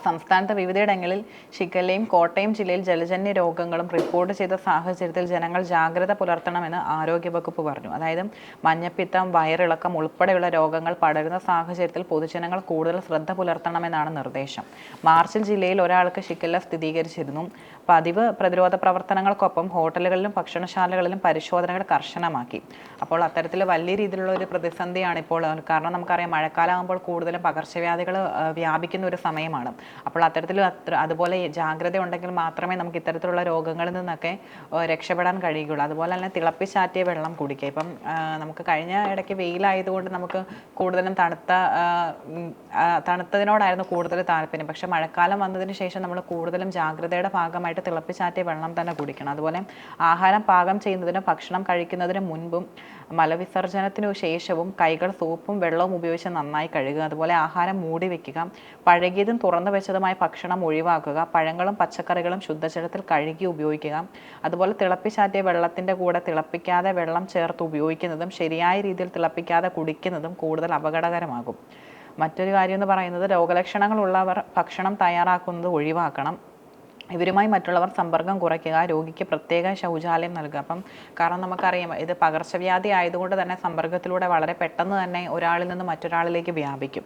സംസ്ഥാനത്ത് വിവിധയിടങ്ങളിൽ ഷിഗല്ലയും കോട്ടയം ജില്ലയിൽ ജലജന്യ രോഗങ്ങളും റിപ്പോർട്ട് ചെയ്ത സാഹചര്യത്തിൽ ജനങ്ങൾ ജാഗ്രത പുലർത്തണമെന്ന് ആരോഗ്യവകുപ്പ് പറഞ്ഞു. അതായത് മഞ്ഞപ്പിത്തം, വയറിളക്കം ഉൾപ്പെടെയുള്ള രോഗങ്ങൾ പടരുന്ന സാഹചര്യത്തിൽ പൊതുജനങ്ങൾ കൂടുതൽ ശ്രദ്ധ പുലർത്തണമെന്നാണ് നിർദ്ദേശം. മാർച്ചിൽ ജില്ലയിൽ ഒരാൾക്ക് ഷിഗല്ല സ്ഥിരീകരിച്ചിരുന്നു. പതിവ് പ്രതിരോധ പ്രവർത്തനങ്ങൾക്കൊപ്പം ഹോട്ടലുകളിലും ഭക്ഷണശാലകളിലും പരിശോധനകൾ കർശനമാക്കി. അപ്പോൾ അത്തരത്തിൽ വലിയ രീതിയിലുള്ള ഒരു പ്രതിസന്ധിയാണ് ഇപ്പോൾ. കാരണം നമുക്കറിയാം മഴക്കാലമാകുമ്പോൾ കൂടുതലും പകർച്ചവ്യാധികൾ വ്യാപിക്കുന്ന ഒരു സമയമാണ്. അപ്പോൾ അത്തരത്തിൽ അതുപോലെ ജാഗ്രത ഉണ്ടെങ്കിൽ മാത്രമേ നമുക്ക് ഇത്തരത്തിലുള്ള രോഗങ്ങളിൽ നിന്നൊക്കെ രക്ഷപ്പെടാൻ കഴിയുകയുള്ളൂ. അതുപോലെ തന്നെ തിളപ്പിച്ചാറ്റിയ വെള്ളം കുടിക്കുക. ഇപ്പം നമുക്ക് കഴിഞ്ഞ ഇടയ്ക്ക് വെയിലായതുകൊണ്ട് നമുക്ക് കൂടുതലും തണുത്തതിനോടായിരുന്നു കൂടുതൽ താല്പര്യം. പക്ഷെ മഴക്കാലം വന്നതിന് ശേഷം നമ്മൾ കൂടുതലും ജാഗ്രതയുടെ ഭാഗമായിട്ട് തിളപ്പിച്ചാറ്റിയ വെള്ളം തന്നെ കുടിക്കണം. അതുപോലെ ആഹാരം പാകം ചെയ്യുന്നതിനും ഭക്ഷണം കഴിക്കുന്നതിന് മുൻപും മലവിസർജനത്തിനു ശേഷവും കൈകൾ സോപ്പും വെള്ളവും ഉപയോഗിച്ച് നന്നായി കഴുകുക. അതുപോലെ ആഹാരം മൂടി വെക്കുക. പഴകിയതും തുറന്നു വെച്ചതുമായ ഭക്ഷണം ഒഴിവാക്കുക. പഴങ്ങളും പച്ചക്കറികളും ശുദ്ധജലത്തിൽ കഴുകി ഉപയോഗിക്കുക. അതുപോലെ തിളപ്പിച്ചാറ്റിയ വെള്ളത്തിൻ്റെ കൂടെ തിളപ്പിക്കാതെ വെള്ളം ചേർത്ത് ഉപയോഗിക്കുന്നതും ശരിയായ രീതിയിൽ തിളപ്പിക്കാതെ കുടിക്കുന്നതും കൂടുതൽ അപകടകരമാകും. മറ്റൊരു കാര്യം എന്ന് പറയുന്നത് രോഗലക്ഷണങ്ങളുള്ളവർ ഭക്ഷണം തയ്യാറാക്കുന്നത് ഒഴിവാക്കണം. ഇവരുമായി മറ്റുള്ളവർ സമ്പർക്കം കുറയ്ക്കുക. രോഗിക്ക് പ്രത്യേക ശൗചാലയം നൽകുക. കാരണം നമുക്കറിയാം ഇത് പകർച്ചവ്യാധി ആയതുകൊണ്ട് തന്നെ സമ്പർക്കത്തിലൂടെ വളരെ പെട്ടെന്ന് തന്നെ ഒരാളിൽ നിന്ന് മറ്റൊരാളിലേക്ക് വ്യാപിക്കും.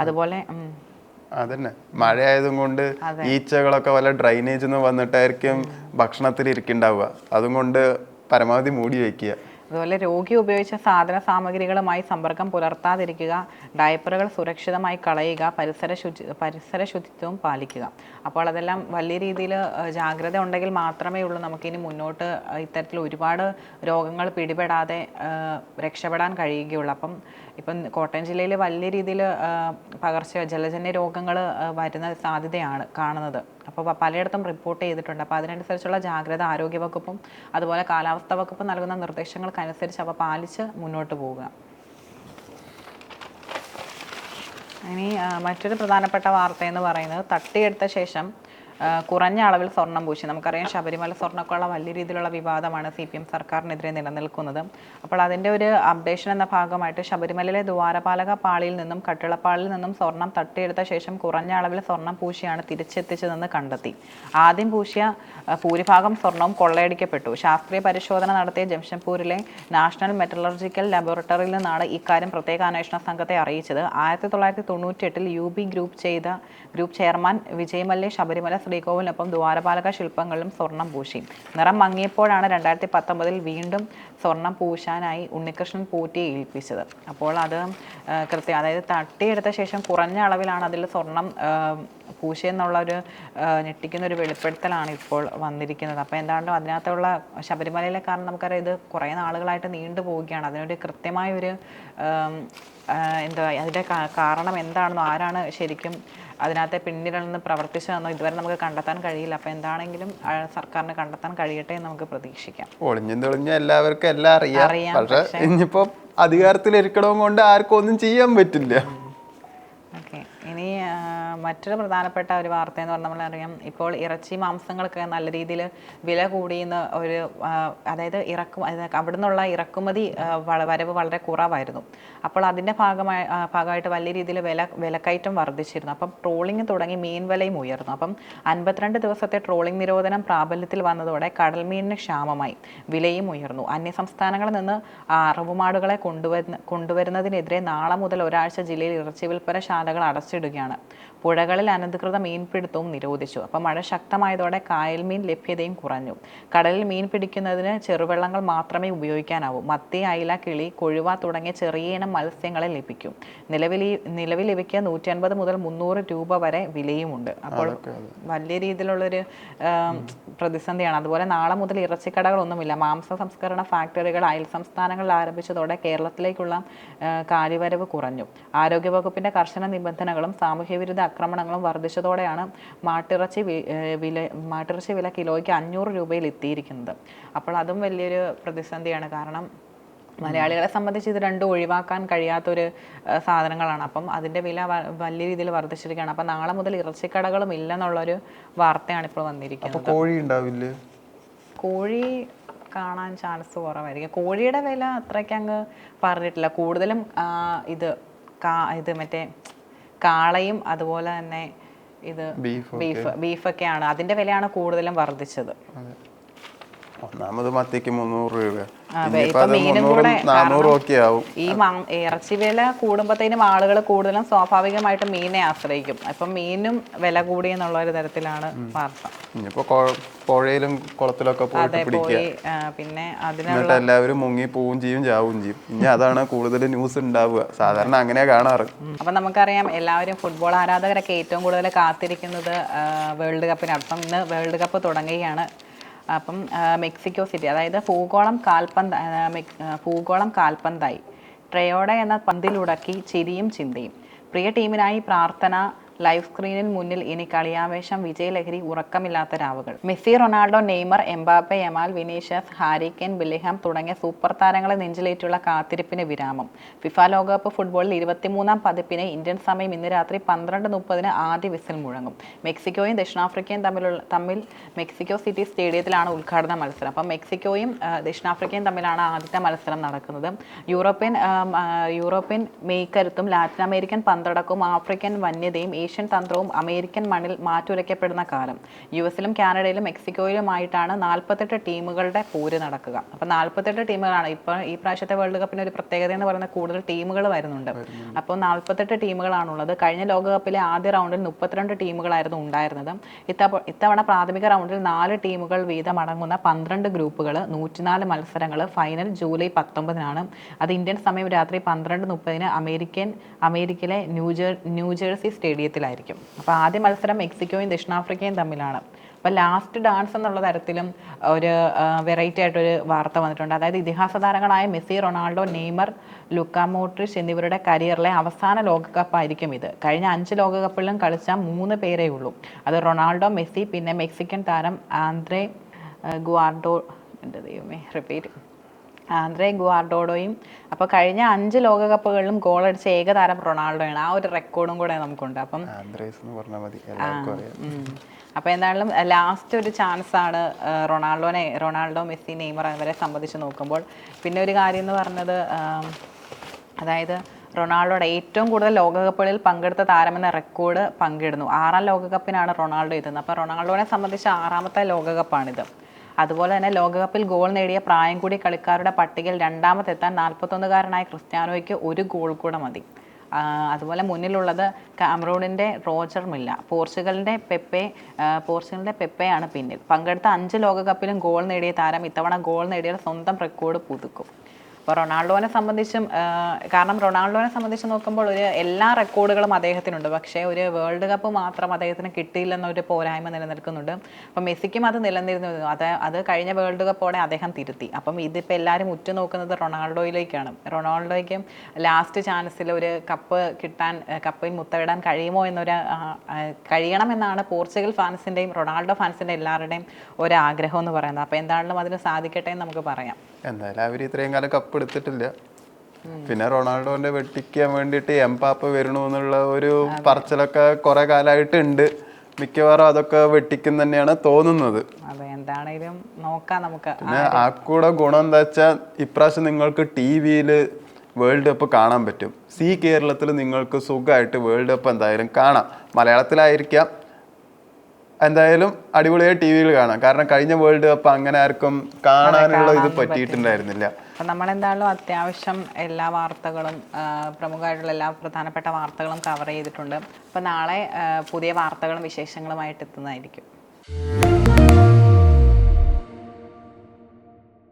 അതുപോലെ അതന്നെ മഴയായതും കൊണ്ട് ഈച്ചകളൊക്കെ വല്ല ഡ്രൈനേജിൽ നിന്ന് വന്നിട്ടായിരിക്കും ഭക്ഷണത്തിൽ ഇരിക്കുന്നുണ്ടാവുക. അതുകൊണ്ട് പരമാവധി മൂടി വയ്ക്കുക. അതുപോലെ രോഗി ഉപയോഗിച്ച സാധന സാമഗ്രികളുമായി സമ്പർക്കം പുലർത്താതിരിക്കുക. ഡയപ്പറുകൾ സുരക്ഷിതമായി കളയുക. പരിസര ശുചിത്വവും പാലിക്കുക. അപ്പോൾ അതെല്ലാം വലിയ രീതിയിൽ ജാഗ്രത ഉണ്ടെങ്കിൽ മാത്രമേ ഉള്ളൂ നമുക്കിനി മുന്നോട്ട് ഇത്തരത്തിൽ ഒരുപാട് രോഗങ്ങൾ പിടിപെടാതെ രക്ഷപ്പെടാൻ കഴിയുകയുള്ളൂ. ഇപ്പം കോട്ടയം ജില്ലയിൽ വലിയ രീതിയിൽ ജലജന്യ രോഗങ്ങൾ വരുന്ന സാധ്യതയാണ് കാണുന്നത്. അപ്പോൾ പലയിടത്തും റിപ്പോർട്ട് ചെയ്തിട്ടുണ്ട്. അപ്പോൾ അതിനനുസരിച്ചുള്ള ജാഗ്രത ആരോഗ്യവകുപ്പും അതുപോലെ കാലാവസ്ഥാ വകുപ്പും നൽകുന്ന നിർദ്ദേശങ്ങൾക്കനുസരിച്ച് അവ പാലിച്ച് മുന്നോട്ട് പോവുക. ഇനി മറ്റൊരു പ്രധാനപ്പെട്ട വാർത്തയെന്ന് പറയുന്നത് തട്ടിയെടുത്ത ശേഷം കുറഞ്ഞ അളവിൽ സ്വർണം പൂശി. നമുക്കറിയാം ശബരിമല സ്വർണ്ണക്കൊള്ള വലിയ രീതിയിലുള്ള വിവാദമാണ് CPM സർക്കാരിനെതിരെ നിലനിൽക്കുന്നത്. അപ്പോൾ അതിൻ്റെ ഒരു അപ്ഡേഷൻ എന്ന ഭാഗമായിട്ട് ശബരിമലയിലെ ദ്വാരപാലക പാളിയിൽ നിന്നും കട്ടിളപ്പാളിയിൽ നിന്നും സ്വർണം തട്ടിയെടുത്ത ശേഷം കുറഞ്ഞ അളവിൽ സ്വർണം പൂശിയാണ് തിരിച്ചെത്തിച്ചതെന്ന് കണ്ടെത്തി. ആദ്യം പൂശിയ ഭൂരിഭാഗം സ്വർണവും കൊള്ളയടിക്കപ്പെട്ടു. ശാസ്ത്രീയ പരിശോധന നടത്തിയ ജംഷഡ്പൂരിലെ നാഷണൽ മെറ്റലർജിക്കൽ ലബോറട്ടറിയിൽ നിന്നാണ് ഇക്കാര്യം പ്രത്യേക അന്വേഷണ സംഘത്തെ അറിയിച്ചത്. 1998 UB group chairman Vijay Mallya Sabarimala ശ്രീകോവിലിനൊപ്പം ദ്വാരപാലക ശില്പങ്ങളിലും സ്വർണം പൂശി. നിറം മങ്ങിയപ്പോഴാണ് 2019 വീണ്ടും സ്വർണം പൂശാനായി ഉണ്ണികൃഷ്ണൻ പോറ്റിയെ ഏൽപ്പിച്ചത്. അപ്പോൾ അത് അതായത് തട്ടിയെടുത്ത ശേഷം കുറഞ്ഞ അളവിലാണ് അതിൽ സ്വർണം പൂശിയെന്നുള്ളൊരു ഞെട്ടിക്കുന്ന ഒരു വെളിപ്പെടുത്തലാണ് ഇപ്പോൾ വന്നിരിക്കുന്നത്. അപ്പോൾ എന്താണ്ടോ അതിനകത്തുള്ള ശബരിമലയിലെ കാരണം നമുക്കറിയാം ഇത് കുറേ നാളുകളായിട്ട് നീണ്ടു പോവുകയാണ്. അതിനൊരു കൃത്യമായൊരു അതിൻ്റെ കാരണം എന്താണെന്നോ ആരാണ് ശരിക്കും അതിനകത്തെ പിന്നിൽ നിന്ന് പ്രവർത്തിച്ചതെന്നോ ഇതുവരെ നമുക്ക് കണ്ടെത്താൻ കഴിയില്ല. അപ്പോൾ എന്താണെങ്കിലും സർക്കാരിന് കണ്ടെത്താൻ കഴിയട്ടെ എന്ന് നമുക്ക് പ്രതീക്ഷിക്കാം. ഒളിഞ്ഞും തെളിഞ്ഞ എല്ലാവർക്കും എല്ലാം അറിയാം. പക്ഷേ ഇനിയിപ്പോ അധികാരത്തിലിരിക്കണവും കൊണ്ട് ആർക്കും ഒന്നും ചെയ്യാൻ പറ്റില്ല. ഓക്കെ, ഇനി മറ്റൊരു പ്രധാനപ്പെട്ട ഒരു വാർത്ത എന്ന് പറഞ്ഞാൽ നമ്മളറിയാം ഇപ്പോൾ ഇറച്ചി മാംസങ്ങളൊക്കെ നല്ല രീതിയിൽ വില കൂടിയെന്ന് അതായത് അവിടെ നിന്നുള്ള ഇറക്കുമതി വരവ് വളരെ കുറവായിരുന്നു. അപ്പോൾ അതിൻ്റെ ഭാഗമായിട്ട് വലിയ രീതിയിൽ വിലക്കയറ്റം വർദ്ധിച്ചിരുന്നു. അപ്പം ട്രോളിംഗ് തുടങ്ങി മീൻ വിലയും ഉയർന്നു. 52 ദിവസത്തെ ട്രോളിംഗ് നിരോധനം പ്രാബല്യത്തിൽ വന്നതോടെ കടൽ മീനിന് ക്ഷാമമായി, വിലയും ഉയർന്നു. അന്യസംസ്ഥാനങ്ങളിൽ നിന്ന് അറവുമാടുകളെ കൊണ്ടുവരുന്നതിനെതിരെ നാളെ മുതൽ ഒരാഴ്ച ജില്ലയിൽ ഇറച്ചി വിൽപ്പന ശാലകൾ അടച്ചിടുകയാണ്. പുഴകളിൽ അനധികൃത മീൻപിടുത്തവും നിരോധിച്ചു. മഴ ശക്തമായതോടെ കായൽ മീൻ ലഭ്യതയും കുറഞ്ഞു. കടലിൽ മീൻ പിടിക്കുന്നതിന് ചെറുവെള്ളങ്ങൾ മാത്രമേ ഉപയോഗിക്കാനാവൂ. മത്തി, അയില, കിളി, കൊഴുവ തുടങ്ങിയ ചെറിയ ഇനം മത്സ്യങ്ങളെ ലഭിക്കും. നിലവിൽ ഇവയ്ക്ക് 150 മുതൽ 300 രൂപ വരെ വിലയുമുണ്ട്. അപ്പോൾ വലിയ രീതിയിലുള്ളൊരു പ്രതിസന്ധിയാണ്. അതുപോലെ നാളെ മുതൽ ഇറച്ചിക്കടകളൊന്നുമില്ല. മാംസ സംസ്കരണ ഫാക്ടറികൾ അയൽ സംസ്ഥാനങ്ങളിൽ ആരംഭിച്ചതോടെ കേരളത്തിലേക്കുള്ള കാലിവരവ് കുറഞ്ഞു. ആരോഗ്യവകുപ്പിന്റെ കർശന നിബന്ധനകളും സാമൂഹ്യവിരുദ്ധ ആക്രമണങ്ങളും വർദ്ധിച്ചതോടെയാണ് മാട്ടിറച്ചി വില കിലോയ്ക്ക് 500 രൂപയിൽ എത്തിയിരിക്കുന്നത്. അപ്പോൾ അതും വലിയൊരു പ്രതിസന്ധിയാണ്. കാരണം മലയാളികളെ സംബന്ധിച്ച് ഇത് രണ്ടും ഒഴിവാക്കാൻ കഴിയാത്തൊരു സാധനങ്ങളാണ്. അതിൻ്റെ വില വലിയ രീതിയിൽ വർദ്ധിച്ചിരിക്കുകയാണ്. നാളെ മുതൽ ഇറച്ചിക്കടകളും ഇല്ലെന്നുള്ളൊരു വാർത്തയാണ് ഇപ്പോൾ വന്നിരിക്കുന്നത്. കോഴി ഉണ്ടാവില്ലേ? കോഴി കാണാൻ ചാൻസ് കുറവായിരിക്കും. കോഴിയുടെ വില അത്രയ്ക്ക് അങ്ങ് പറഞ്ഞിട്ടില്ല. കൂടുതലും ഇത് മറ്റേ കാളയും അതുപോലെ തന്നെ ബീഫൊക്കെയാണ് അതിൻ്റെ വിലയാണ് കൂടുതലും വർദ്ധിച്ചത്. ഒന്നാമത് മത്തിക്ക് 300 രൂപ, അതെ, ഇനിയിപ്പോ ഇപ്പൊ അത് മീനും 300 കൂടെ 400 ഒക്കെ ആവും. ഈ ഇറച്ചി വില കൂടുമ്പോഴത്തേനും ആളുകൾ കൂടുതലും സ്വാഭാവികമായിട്ടും മീനെ ആശ്രയിക്കും. അപ്പം മീനും വില കൂടി എന്നുള്ള ഒരു തരത്തിലാണ് വാർത്ത. ഇനിയിപ്പോ പുഴയിലും കുളത്തിലൊക്കെ പോയിട്ട് പിടിക്കുക, പിന്നെ എന്നിട്ട് എല്ലാവരും മുങ്ങി പോവും ചെയ്യും ചാവും ചെയ്യും. ഇനി അതാണ് കൂടുതൽ ന്യൂസ് ഉണ്ടാവുക. സാധാരണ അങ്ങനെയാ കാണാറ്. അപ്പം നമുക്കറിയാം എല്ലാവരും ഫുട്ബോൾ ആരാധകരൊക്കെ ഏറ്റവും കൂടുതൽ കാത്തിരിക്കുന്നത് വേൾഡ് കപ്പിനാണ്. അപ്പം ഇന്ന് വേൾഡ് കപ്പ് തുടങ്ങുകയാണ്. അപ്പം മെക്സിക്കോ സിറ്റി, അതായത് ഭൂഗോളം കാൽപന്തായി ട്രയോഡ എന്ന പന്തിലുടക്കി ചിരിയും ചിന്തയും. പ്രിയ ടീമിനായി പ്രാർത്ഥന. ലൈവ് സ്ക്രീനിൽ മുന്നിൽ ഇനി കളിയാവേശം, വിജയലഹരി, ഉറക്കമില്ലാത്ത രാവുകൾ. Messi, Ronaldo, Neymar, Mbappe, Yamal, Vinicius, Harry Kane, Bellingham തുടങ്ങിയ സൂപ്പർ താരങ്ങളെ നെഞ്ചിലേറ്റുള്ള കാത്തിരിപ്പിന് വിരാമം. ഫിഫ ലോകകപ്പ് ഫുട്ബോളിൽ 23-ാം പതിപ്പിന് ഇന്ത്യൻ സമയം ഇന്ന് രാത്രി 12:30 ആദ്യ വിസിൽ മുഴങ്ങും. മെക്സിക്കോയും ദക്ഷിണാഫ്രിക്കയും തമ്മിൽ മെക്സിക്കോ സിറ്റി സ്റ്റേഡിയത്തിലാണ് ഉദ്ഘാടന മത്സരം. അപ്പം മെക്സിക്കോയും ദക്ഷിണാഫ്രിക്കയും തമ്മിലാണ് ആദ്യത്തെ മത്സരം നടക്കുന്നത്. യൂറോപ്യൻ മെയ്ക്കരുത്തും ലാറ്റിൻ അമേരിക്കൻ പന്തടക്കവും ആഫ്രിക്കൻ വന്യതയും ഏഷ്യൻ തന്ത്രവും അമേരിക്കൻ മണ്ണിൽ മാറ്റുരയ്ക്കപ്പെടുന്ന കാലം. US-ലും കാനഡയിലും മെക്സിക്കോയിലുമായിട്ടാണ് 48 ടീമുകളുടെ പോര് നടക്കുക. അപ്പം 48 ടീമുകളാണ്. ഇപ്പോൾ ഈ പ്രാവശ്യത്തെ വേൾഡ് കപ്പിന് ഒരു പ്രത്യേകത എന്ന് പറയുന്നത് കൂടുതൽ ടീമുകൾ വരുന്നുണ്ട്. അപ്പോൾ 48 ടീമുകളാണുള്ളത്. കഴിഞ്ഞ ലോകകപ്പിലെ ആദ്യ റൗണ്ടിൽ 32 ടീമുകളായിരുന്നു ഉണ്ടായിരുന്നത്. ഇത്തവണ പ്രാഥമിക റൗണ്ടിൽ 4 ടീമുകൾ വീതം അടങ്ങുന്ന 12 ഗ്രൂപ്പുകൾ, 104 മത്സരങ്ങൾ. ഫൈനൽ ജൂലൈ 19-നാണ്. അത് ഇന്ത്യൻ സമയം രാത്രി 12:30 അമേരിക്കയിലെ ന്യൂജേഴ്സി സ്റ്റേഡിയത്തിലായിരിക്കും. അപ്പോൾ ആദ്യ മത്സരം മെക്സിക്കോയും ദക്ഷിണാഫ്രിക്കയും തമ്മിലാണ്. അപ്പോൾ ലാസ്റ്റ് ഡാൻസ് എന്നുള്ള തരത്തിലും ഒരു വെറൈറ്റി ആയിട്ടൊരു വാർത്ത വന്നിട്ടുണ്ട്. അതായത് ഇതിഹാസ താരങ്ങളായ മെസ്സി, റൊണാൾഡോ, നെയ്മർ, ലുക്ക മോഡ്രിച്ച് എന്നിവരുടെ കരിയറിലെ അവസാന ലോകകപ്പായിരിക്കും ഇത്. കഴിഞ്ഞ 5 ലോകകപ്പിലും കളിച്ച 3 പേരേ ഉള്ളൂ. അത് റൊണാൾഡോ, മെസ്സി, പിന്നെ മെക്സിക്കൻ താരം ആന്ദ്രേ ഗുവാർഡോയും. അപ്പോൾ കഴിഞ്ഞ 5 ലോകകപ്പുകളിലും ഗോളടിച്ച ഏക താരം റൊണാൾഡോയാണ്. ആ ഒരു റെക്കോർഡും കൂടെ നമുക്കുണ്ട്. അപ്പം അപ്പോൾ എന്തായാലും ലാസ്റ്റ് ഒരു ചാൻസാണ് റൊണാൾഡോ, മെസ്സി, നെയ്മർ അവരെ സംബന്ധിച്ച് നോക്കുമ്പോൾ. പിന്നെ ഒരു കാര്യം എന്ന് പറഞ്ഞത്, അതായത് റൊണാൾഡോയുടെ ഏറ്റവും കൂടുതൽ ലോകകപ്പുകളിൽ പങ്കെടുത്ത താരമെന്ന റെക്കോർഡ് പങ്കിടുന്നു. 6ാം ലോകകപ്പിനാണ് റൊണാൾഡോ എത്തുന്നത്. അപ്പോൾ റൊണാൾഡോനെ സംബന്ധിച്ച് 6ാമത്തെ ലോകകപ്പാണിത്. അതുപോലെ തന്നെ ലോകകപ്പിൽ ഗോൾ നേടിയ പ്രായം കൂടി കളിക്കാരുടെ പട്ടികയിൽ 2ാമതെത്താൻ 41-കാരനായ ക്രിസ്ത്യാനോയ്ക്ക് 1 ഗോൾ കൂടെ മതി. അതുപോലെ മുന്നിലുള്ളത് കാമറൂണിൻ്റെ റോജർ മില്ല. പോർച്ചുഗലിൻ്റെ പെപ്പെയാണ് പിന്നിൽ. പങ്കെടുത്ത 5 ലോകകപ്പിലും ഗോൾ നേടിയ താരം ഇത്തവണ ഗോൾ നേടിയ സ്വന്തം റെക്കോർഡ് പുതുക്കും. അപ്പോൾ റൊണാൾഡോനെ സംബന്ധിച്ച് നോക്കുമ്പോൾ ഒരു എല്ലാ റെക്കോർഡുകളും അദ്ദേഹത്തിനുണ്ട്. പക്ഷേ ഒരു വേൾഡ് കപ്പ് മാത്രം അദ്ദേഹത്തിന് കിട്ടിയില്ലെന്നൊരു പോരായ്മ നിലനിൽക്കുന്നുണ്ട്. അപ്പം മെസ്സിക്കും അത് നിലനിന്നിരുന്നു. അത് കഴിഞ്ഞ വേൾഡ് കപ്പോടെ അദ്ദേഹം തിരുത്തി. അപ്പം ഇതിപ്പോൾ എല്ലാവരും ഉറ്റുനോക്കുന്നത് റൊണാൾഡോയിലേക്കാണ്. റൊണാൾഡോയ്ക്ക് ലാസ്റ്റ് ചാൻസിൽ ഒരു കപ്പിൽ മുത്തമിടാൻ കഴിയണമെന്നാണ് പോർച്ചുഗൽ ഫാൻസിൻ്റെയും റൊണാൾഡോ ഫാൻസിൻ്റെ എല്ലാവരുടെയും ഒരാഗ്രഹം എന്ന് പറയുന്നത്. അപ്പോൾ എന്താണെങ്കിലും അതിന് സാധിക്കട്ടെ എന്ന് നമുക്ക് പറയാം. എന്തായാലും അവർ ഇത്രയും കാലം കപ്പ് എടുത്തിട്ടില്ല. പിന്നെ റൊണാൾഡോന്റെ വെട്ടിക്കാൻ വേണ്ടിയിട്ട് എംബാപ്പെ വരണു എന്നുള്ള ഒരു പറച്ചിലൊക്കെ കുറെ കാലമായിട്ടുണ്ട്. മിക്കവാറും അതൊക്കെ വെട്ടിക്കും തന്നെയാണ് തോന്നുന്നത്. എന്താണേലും നോക്കാം നമുക്ക്. പിന്നെ ആ കൂടെ ഗുണം എന്താ വെച്ചാൽ ഇപ്രാവശ്യം നിങ്ങൾക്ക് TV-യിൽ വേൾഡ് കപ്പ് കാണാൻ പറ്റും. കേരളത്തിൽ നിങ്ങൾക്ക് സുഖമായിട്ട് വേൾഡ് കപ്പ് എന്തായാലും കാണാം. മലയാളത്തിലായിരിക്കാം, എന്തായാലും അടിപൊളിയായി TV-യിൽ കാണാം. കാരണം കഴിഞ്ഞ വേൾഡ് കപ്പ് അങ്ങനെ ആർക്കും കാണാനുള്ള ഇത് പറ്റിയിട്ടുണ്ടായിരുന്നില്ല. അപ്പം നമ്മളെന്തായാലും അത്യാവശ്യം എല്ലാ വാർത്തകളും, പ്രമുഖമായിട്ടുള്ള എല്ലാ പ്രധാനപ്പെട്ട വാർത്തകളും കവർ ചെയ്തിട്ടുണ്ട്. അപ്പം നാളെ പുതിയ വാർത്തകളും വിശേഷങ്ങളുമായിട്ട് എത്തുന്നതായിരിക്കും.